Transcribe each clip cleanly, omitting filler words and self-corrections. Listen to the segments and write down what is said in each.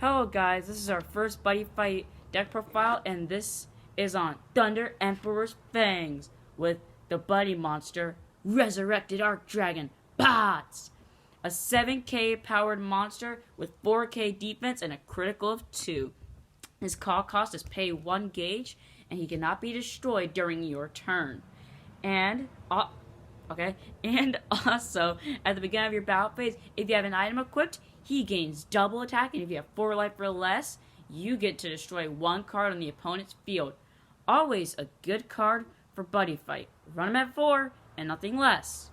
Hello guys, this is our first Buddy Fight deck profile, and this is on Thunder Emperor's Fangs with the Buddy Monster, Resurrected Archdragon, Bots! A 7k powered monster with 4k defense and a critical of 2. His call cost is pay 1 gauge, and he cannot be destroyed during your turn. And also, at the beginning of your battle phase, if you have an item equipped, he gains double attack, and if you have 4 life or less, you get to destroy 1 card on the opponent's field. Always a good card for Buddy Fight. Run him at 4 and nothing less.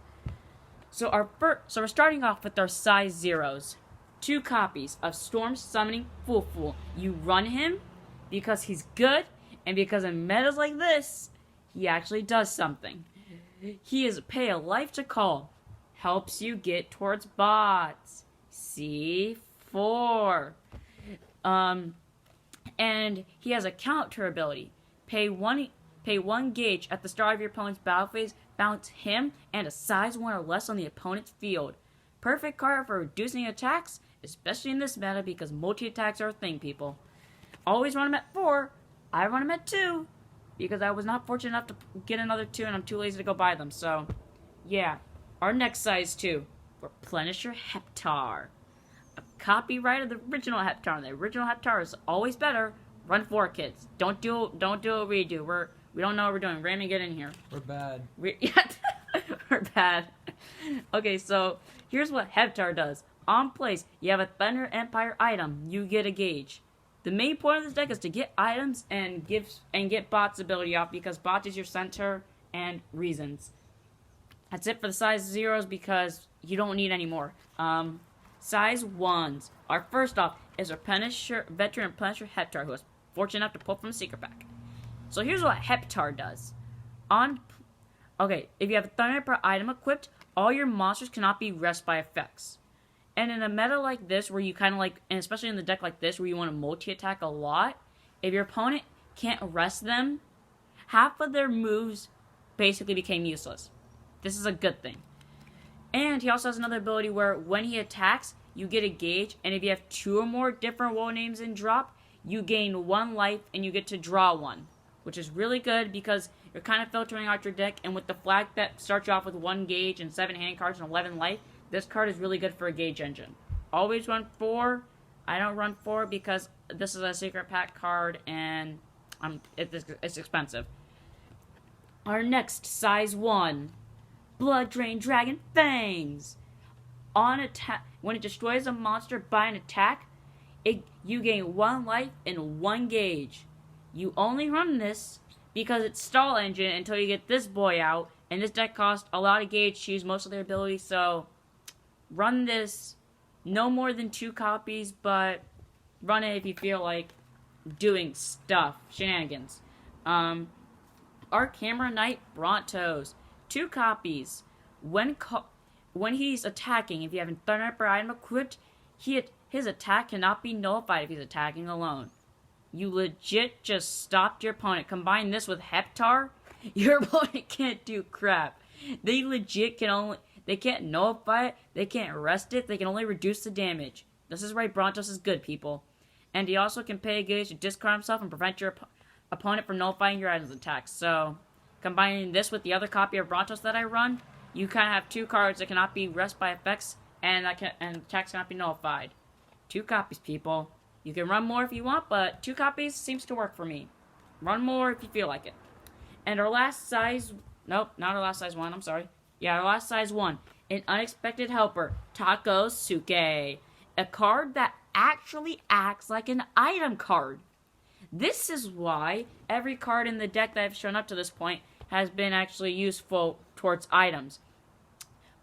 So we're starting off with our size 0s. 2 copies of Storm Summoning Fool. You run him because he's good, and because in metas like this, he actually does something. He is pay a life to call. Helps you get towards bots. C4. And he has a counter ability. Pay one gauge at the start of your opponent's battle phase. Bounce him and a size 1 or less on the opponent's field. Perfect card for reducing attacks, especially in this meta because multi-attacks are a thing, people. Always run him at 4. I run him at 2 because I was not fortunate enough to get another 2 and I'm too lazy to go buy them. So, yeah. Our next size 2, Replenisher Heptar. A copyright of the original Heptar. And the original Heptar is always better. Run 4, kids. Don't do a redo. We don't know what we're doing. Raymond, get in here. We're bad. We're bad. Okay, so here's what Heptar does. On place, you have a Thunder Empire item. You get a gauge. The main point of this deck is to get items and get Bot's ability off because Bot is your center and reasons. That's it for the size 0s because you don't need any more. Size 1s. Our first off is our veteran Replenisher Heptar, who is fortunate enough to pull from a secret pack. So here's what Heptar does. If you have a Thunder Emperor item equipped, all your monsters cannot be rest by effects. And in a meta like this, where you kind of and especially in the deck like this, where you want to multi-attack a lot, if your opponent can't rest them, half of their moves basically became useless. This is a good thing. And he also has another ability where when he attacks, you get a gauge, and if you have 2 or more different woe names in drop, you gain 1 life and you get to draw 1. Which is really good because you're kind of filtering out your deck, and with the flag that starts you off with 1 gauge and 7 hand cards and 11 life, this card is really good for a gauge engine. Always run 4. I don't run 4 because this is a secret pack card and it's expensive. Our next size 1, Blood Drain Dragon Fangs. On attack, when it destroys a monster by an attack, you gain 1 life and 1 gauge. You only run this because it's stall engine until you get this boy out, and this deck costs a lot of gauge to use most of their abilities, so run this. No more than 2 copies, but run it if you feel like doing shenanigans. Our Camera Knight Brontos. 2 copies. When he's attacking, if you have a Thunder Emperor item equipped, his attack cannot be nullified if he's attacking alone. You legit just stopped your opponent. Combine this with Heptar, your opponent can't do crap. They legit they can't nullify it, they can't arrest it, they can only reduce the damage. This is why Brontos is good, people. And he also can pay a gauge to discard himself and prevent your opponent from nullifying your item's attacks. So, combining this with the other copy of Brontos that I run, you kind of have 2 cards that cannot be rest by effects, and attacks cannot be nullified. 2 copies, people. You can run more if you want, but 2 copies seems to work for me. Run more if you feel like it. And our last size... Nope, not our last size 1, I'm sorry. Yeah, our last size 1. An Unexpected Helper, Takosuke. A card that actually acts like an item card. This is why every card in the deck that I've shown up to this point has been actually useful towards items.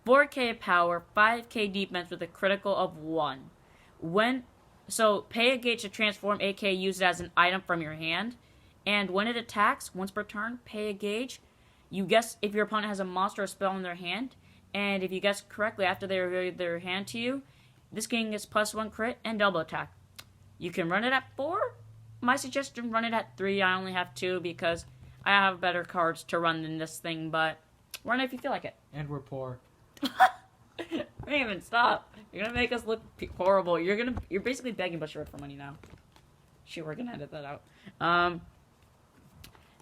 4k power, 5k defense with a critical of 1. So, pay a gauge to transform, aka use it as an item from your hand. And when it attacks, once per turn, pay a gauge. You guess if your opponent has a monster or spell in their hand. And if you guess correctly after they reveal their hand to you, this game gets +1 crit and double attack. You can run it at 4. My suggestion, run it at 3. I only have 2 because I have better cards to run than this thing. But run it if you feel like it. And we're poor. Raven, stop. You're gonna make us look horrible. You're basically begging Bushiroad for money now. Shoot, we're gonna edit that out.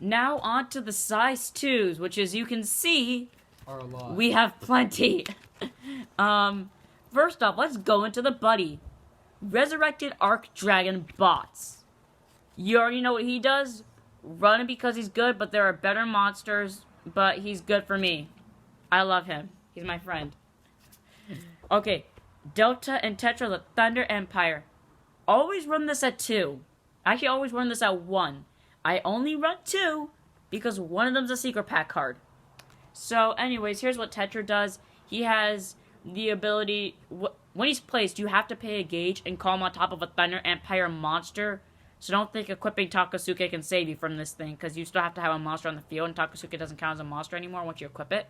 Now on to the size 2s, which as you can see, Are a lot. we have plenty. First off, let's go into the buddy. Resurrected Arc Dragon Bots. You already know what he does. Run him because he's good, but there are better monsters, but he's good for me. I love him. He's my friend. Okay, Delta and Tetra, the Thunder Empire. Always run this at 2. Actually, always run this at 1. I only run 2 because one of them's a secret pack card. So, anyways, here's what Tetra does. He has the ability, when he's placed, you have to pay a gauge and call him on top of a Thunder Empire monster. So don't think equipping Takasuke can save you from this thing, because you still have to have a monster on the field, and Takasuke doesn't count as a monster anymore once you equip it.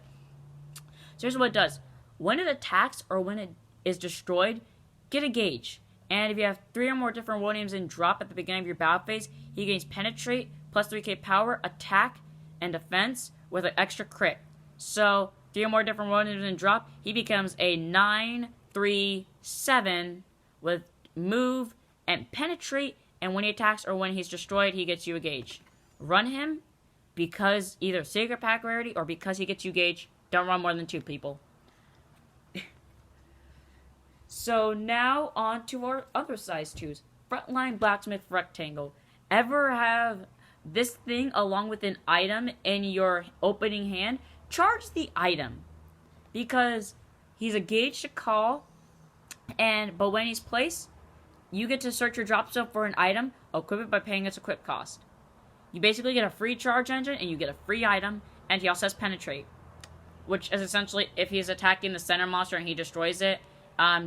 So here's what it does. When it attacks or when it is destroyed, get a gauge. And if you have 3 or more different war names in drop at the beginning of your battle phase, he gains Penetrate, plus 3k power, attack, and defense with an extra crit. So 3 or more different war names in drop, he becomes a 9/3/7 with move and penetrate, and when he attacks or when he's destroyed, he gets you a gauge. Run him because either secret pack rarity or because he gets you gauge. Don't run more than 2 people. So now on to our other size 2s. Frontline Blacksmith Rectangle. Ever have this thing along with an item in your opening hand? Charge the item. Because he's a gauge to call, but when he's placed, you get to search your drop zone for an item, equip it by paying its equip cost. You basically get a free charge engine, and you get a free item, and he also has Penetrate. Which is essentially, if he's attacking the center monster and he destroys it,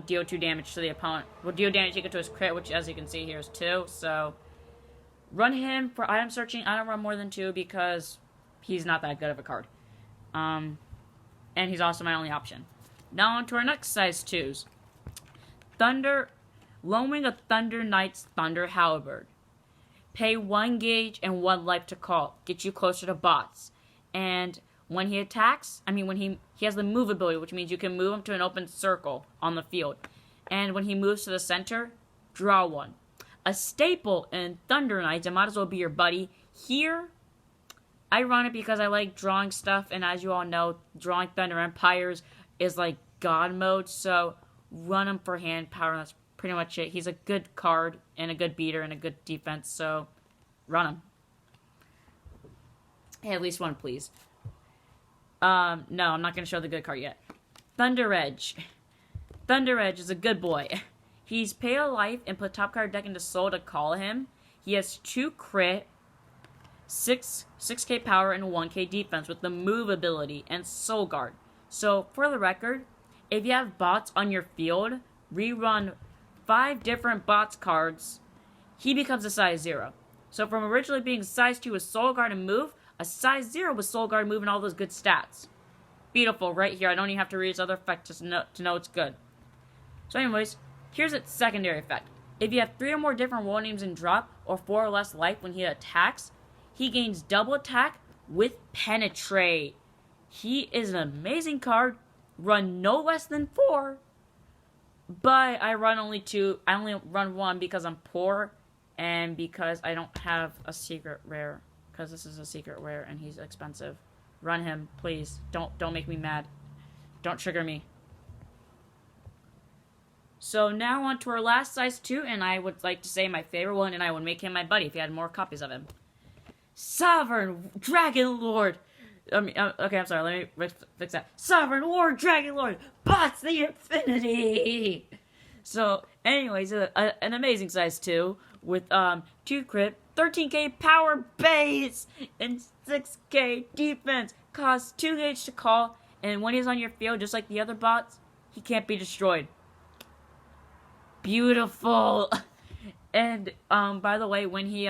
deal 2 damage to the opponent. Will deal damage equal to his crit, which as you can see here is 2, so run him for item searching. I don't run more than 2 because he's not that good of a card. And he's also my only option. Now on to our next size 2s. Lone Wing of Thunder Knight's Thunder Halberd. Pay 1 gauge and 1 life to call. Get you closer to bots. And when he attacks, when he has the move ability, which means you can move him to an open circle on the field. And when he moves to the center, draw 1. A staple in Thunder Knights, it might as well be your buddy. Here, I run it because I like drawing stuff, and as you all know, drawing Thunder Empires is like God mode, so run him for hand power, and that's pretty much it. He's a good card, and a good beater, and a good defense, so run him. Hey, at least 1, please. No, I'm not going to show the good card yet. Thunder Edge. Thunder Edge is a good boy. He's pay a life and put top card deck into soul to call him. He has 2 crit, 6k power, and 1k defense with the move ability and soul guard. So, for the record, if you have bots on your field, rerun 5 different bots cards, he becomes a size 0. So from originally being size 2 with soul guard and move, a size 0 with soul guard, move, and all those good stats. Beautiful, right here. I don't even have to read its other effect to know it's good. So anyways, here's its secondary effect. If you have 3 or more different war names in drop, or 4 or less life when he attacks, he gains double attack with Penetrate. He is an amazing card. Run no less than 4. But I only run 1 because I'm poor, and because I don't have a secret rare. Because this is a secret rare and he's expensive. Run him, please. Don't make me mad. Don't trigger me. So now on to our last size 2, and I would like to say my favorite one, and I would make him my buddy if he had more copies of him. Sovereign Dragon Lord. Okay, I'm sorry. Let me fix that. Sovereign War Dragon Lord. Bots the Infinity. So, anyways, an amazing size 2 with 2 crit, 13k power base, and 6k defense. Costs 2 gauge to call, and when he's on your field, just like the other bots, he can't be destroyed. Beautiful. And by the way, when he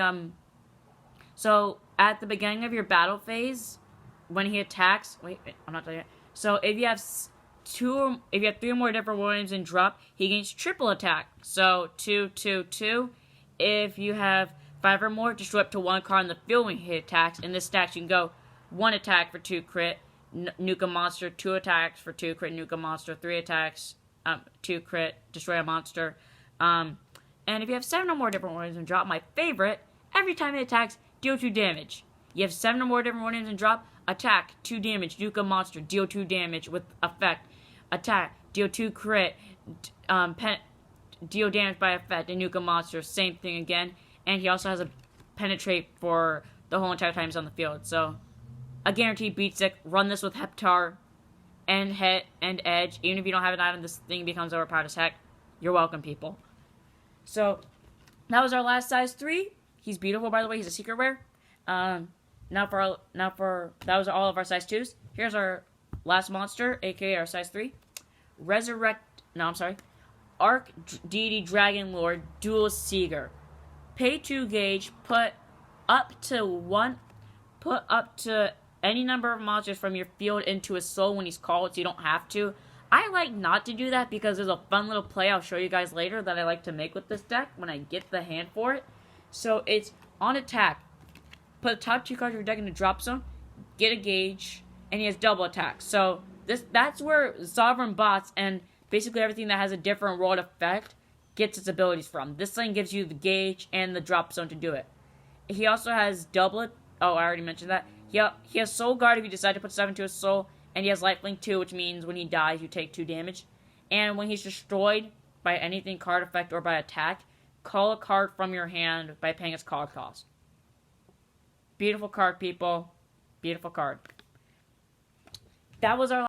so at the beginning of your battle phase, when he attacks, wait, I'm not done yet. So if you have 3 or more different war names in drop, he gains triple attack. So 2, 2, 2. If you have 5 or more, destroy up to 1 card on the field when he attacks. In this stacks, you can go 1 attack for 2 crit, nuke a monster, 2 attacks for 2 crit, nuke a monster, 3 attacks, 2 crit, destroy a monster. And if you have 7 or more different warnings and drop, my favorite, every time it attacks, deal 2 damage. You have 7 or more different warnings and drop, attack, 2 damage, nuke a monster, deal 2 damage with effect. Attack, deal 2 crit, deal damage by effect, and nuke a monster, same thing again. And he also has a penetrate for the whole entire time he's on the field. So, a guaranteed beat stick. Run this with Heptar and Het and Edge. Even if you don't have an item, this thing becomes overpowered as heck. You're welcome, people. So, that was our last size 3. He's beautiful, by the way. He's a secret rare. That was all of our size 2s. Here's our last monster, aka our size 3. Arc Deity Dragon Lord Dual Seeger. Pay 2 gauge, put up to any number of monsters from your field into his soul when he's called, so you don't have to. I like not to do that because there's a fun little play I'll show you guys later that I like to make with this deck when I get the hand for it. So it's on attack. Put the top 2 cards of your deck in the drop zone, get a gauge, and he has double attack. So that's where Sovereign Bots and basically everything that has a different rolled effect gets its abilities from. This thing gives you the gauge and the drop zone to do it. He also has doublet. Oh, I already mentioned that. He has Soul Guard if you decide to put 7 to his soul, and he has Lifelink 2, which means when he dies, you take 2 damage. And when he's destroyed by anything card effect or by attack, call a card from your hand by paying its card cost. Beautiful card, people. Beautiful card. That was our